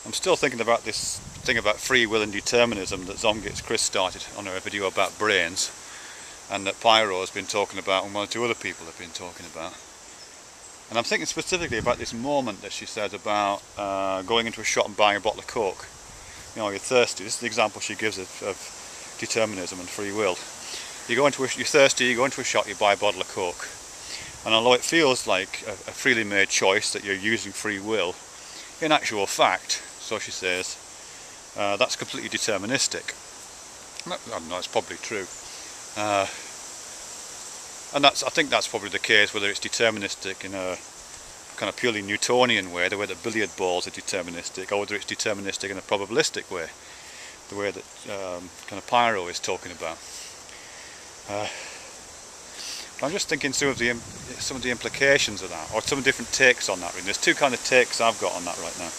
I'm still thinking about this thing about free will and determinism that Zomgits Chris started on a video about brains, and that Pyro has been talking about, and one or two other people have been talking about. And I'm thinking specifically about this moment that she says about going into a shop and buying a bottle of Coke. You know, you're thirsty. This is the example she gives of determinism and free will. You're thirsty, you go into a shop, you buy a bottle of Coke. And although it feels like a freely made choice that you're using free will, in actual fact, so she says, that's completely deterministic. I don't know, it's probably true. And I think that's probably the case, whether it's deterministic in a kind of purely Newtonian way, the way that billiard balls are deterministic, or whether it's deterministic in a probabilistic way, the way that kind of Pyro is talking about. I'm just thinking some of the implications of that, or some different takes on that. Really. There's two kind of takes I've got on that right now,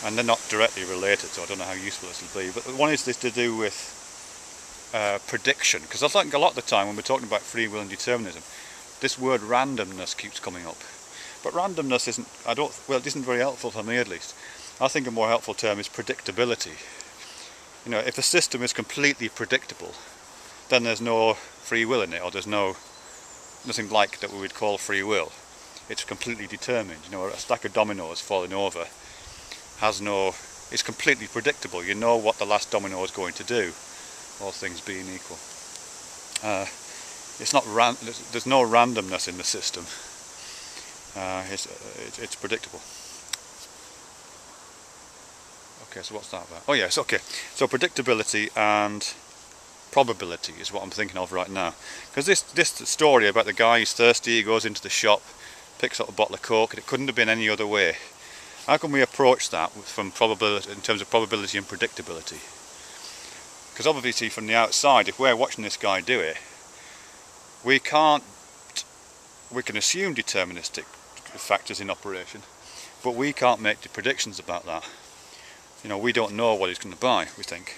and they're not directly related, so I don't know how useful this will be. But one is this to do with prediction, because I think a lot of the time when we're talking about free will and determinism, this word randomness keeps coming up. But randomness isn't very helpful for me, at least. I think a more helpful term is predictability. You know, if a system is completely predictable, then there's no free will in it, or there's nothing like that we would call free will. It's completely determined. You know, a stack of dominoes falling over it's completely predictable. You know what the last domino is going to do, all things being equal. There's no randomness in the system. It's predictable. Okay, so what's that about? Oh yes, okay. So predictability and probability is what I'm thinking of right now. Because this story about the guy who's thirsty, he goes into the shop, picks up a bottle of Coke, and it couldn't have been any other way. How can we approach that from probability, in terms of probability and predictability? Because obviously from the outside, if we're watching this guy do it, we can assume deterministic factors in operation, but we can't make the predictions about that. You know, we don't know what he's going to buy, we think.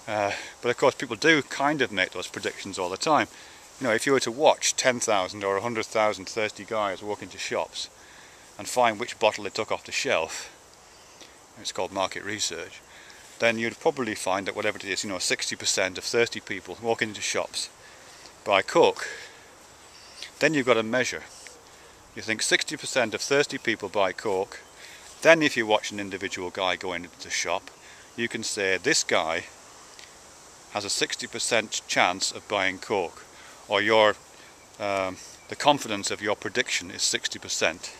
But of course people do kind of make those predictions all the time. You know, if you were to watch 10,000 or 100,000 thirsty guys walk into shops and find which bottle they took off the shelf, it's called market research, then you'd probably find that whatever it is, you know, 60% of thirsty people walking into shops buy Coke. Then you've got a measure. You think 60% of thirsty people buy Coke. Then if you watch an individual guy going into the shop, you can say this guy has a 60% chance of buying Coke, or the confidence of your prediction is 60%.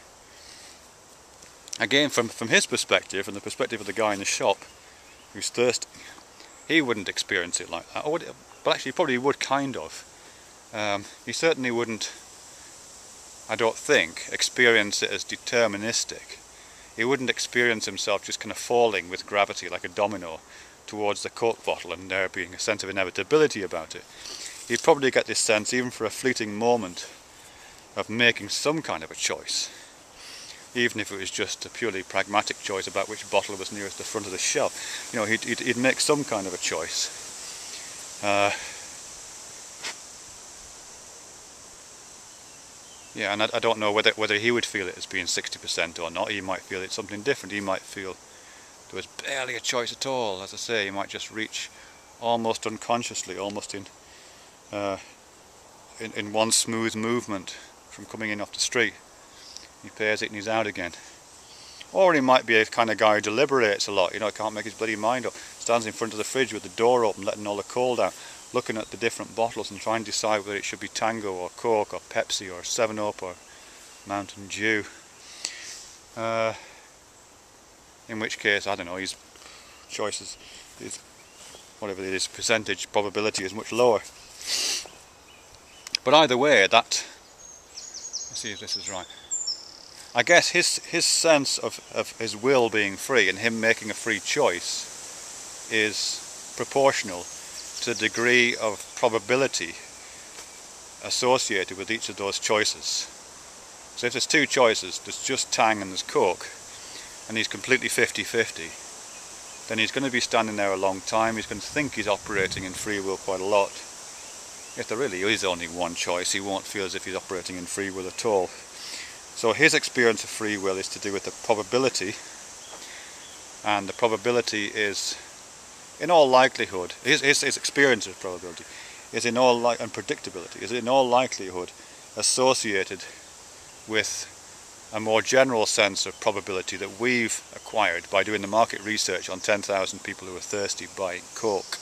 Again, from his perspective, from the perspective of the guy in the shop who's thirsty, he wouldn't experience it like that. But actually, he probably would, kind of. He certainly wouldn't, I don't think, experience it as deterministic. He wouldn't experience himself just kind of falling with gravity like a domino towards the Coke bottle and there being a sense of inevitability about it. He'd probably get this sense, even for a fleeting moment, of making some kind of a choice, even if it was just a purely pragmatic choice about which bottle was nearest the front of the shelf. You know, he'd make some kind of a choice. Yeah, and I don't know whether he would feel it as being 60% or not. He might feel it's something different. He might feel there was barely a choice at all. As I say, he might just reach almost unconsciously, almost in one smooth movement from coming in off the street. He pays it and he's out again. Or he might be a kind of guy who deliberates a lot, you know, can't make his bloody mind up. Stands in front of the fridge with the door open, letting all the cold out, looking at the different bottles and trying to decide whether it should be Tango or Coke or Pepsi or 7-Up or Mountain Dew. In which case, I don't know, his choices, whatever it is, percentage probability is much lower. But either way, let's see if this is right. I guess his sense of his will being free and him making a free choice is proportional to the degree of probability associated with each of those choices. So if there's two choices, there's just Tang and there's Coke, and he's completely 50-50, then he's going to be standing there a long time. He's going to think he's operating in free will quite a lot. If there really is only one choice, he won't feel as if he's operating in free will at all. So his experience of free will is to do with the probability and the probability is, in all likelihood, his experience of probability is in all and predictability is in all likelihood associated with a more general sense of probability that we've acquired by doing the market research on 10,000 people who are thirsty buying Coke.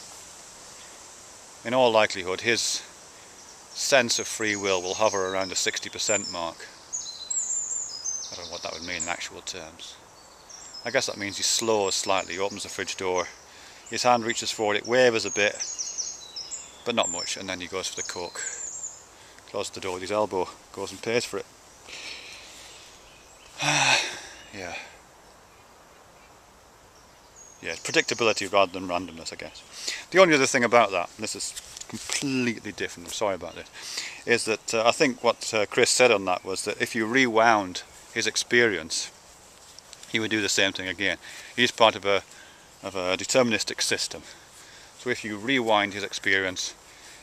In all likelihood, his sense of free will hover around the 60% mark. I don't know what that would mean in actual terms. I guess that means he slows slightly, he opens the fridge door, his hand reaches forward, it wavers a bit, but not much, and then he goes for the Coke. Closes the door with his elbow, goes and pays for it. Yeah. Yeah, predictability rather than randomness, I guess. The only other thing about that, and this is completely different, I'm sorry about this, is that I think what Chris said on that was that if you rewound his experience, he would do the same thing again. He's part of a deterministic system. So if you rewind his experience,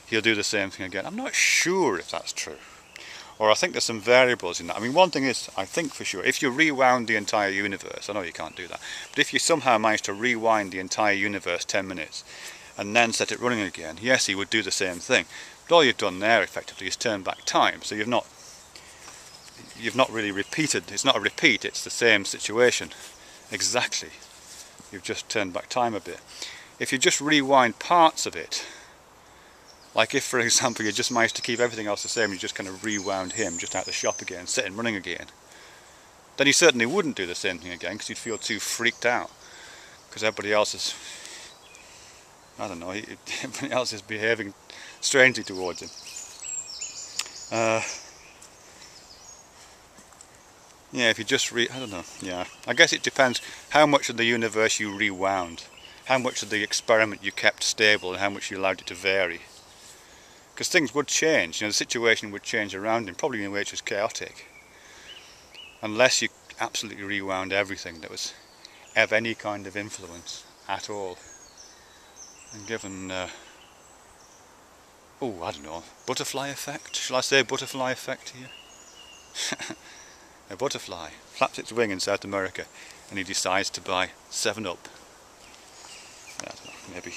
he'll do the same thing again. I'm not sure if that's true. Or I think there's some variables in that. I mean, one thing is, I think for sure, if you rewound the entire universe, I know you can't do that, but if you somehow manage to rewind the entire universe 10 minutes and then set it running again, yes, he would do the same thing. But all you've done there effectively is turn back time, so you've not really repeated. It's not a repeat, it's the same situation exactly. You've just turned back time a bit. If you just rewind parts of it, like if, for example, you just managed to keep everything else the same, you just kind of rewound him just out the shop again, set him running again, then he certainly wouldn't do the same thing again, because you'd feel too freaked out, because everybody else is, I don't know, everybody else is behaving strangely towards him. Yeah, if you just I don't know, yeah. I guess it depends how much of the universe you rewound, how much of the experiment you kept stable, and how much you allowed it to vary. Because things would change, you know, the situation would change around him, probably in a way which was chaotic. Unless you absolutely rewound everything that was of any kind of influence at all. And given, I don't know, butterfly effect? Shall I say butterfly effect here? A butterfly flaps its wing in South America and he decides to buy 7-Up. I don't know, maybe.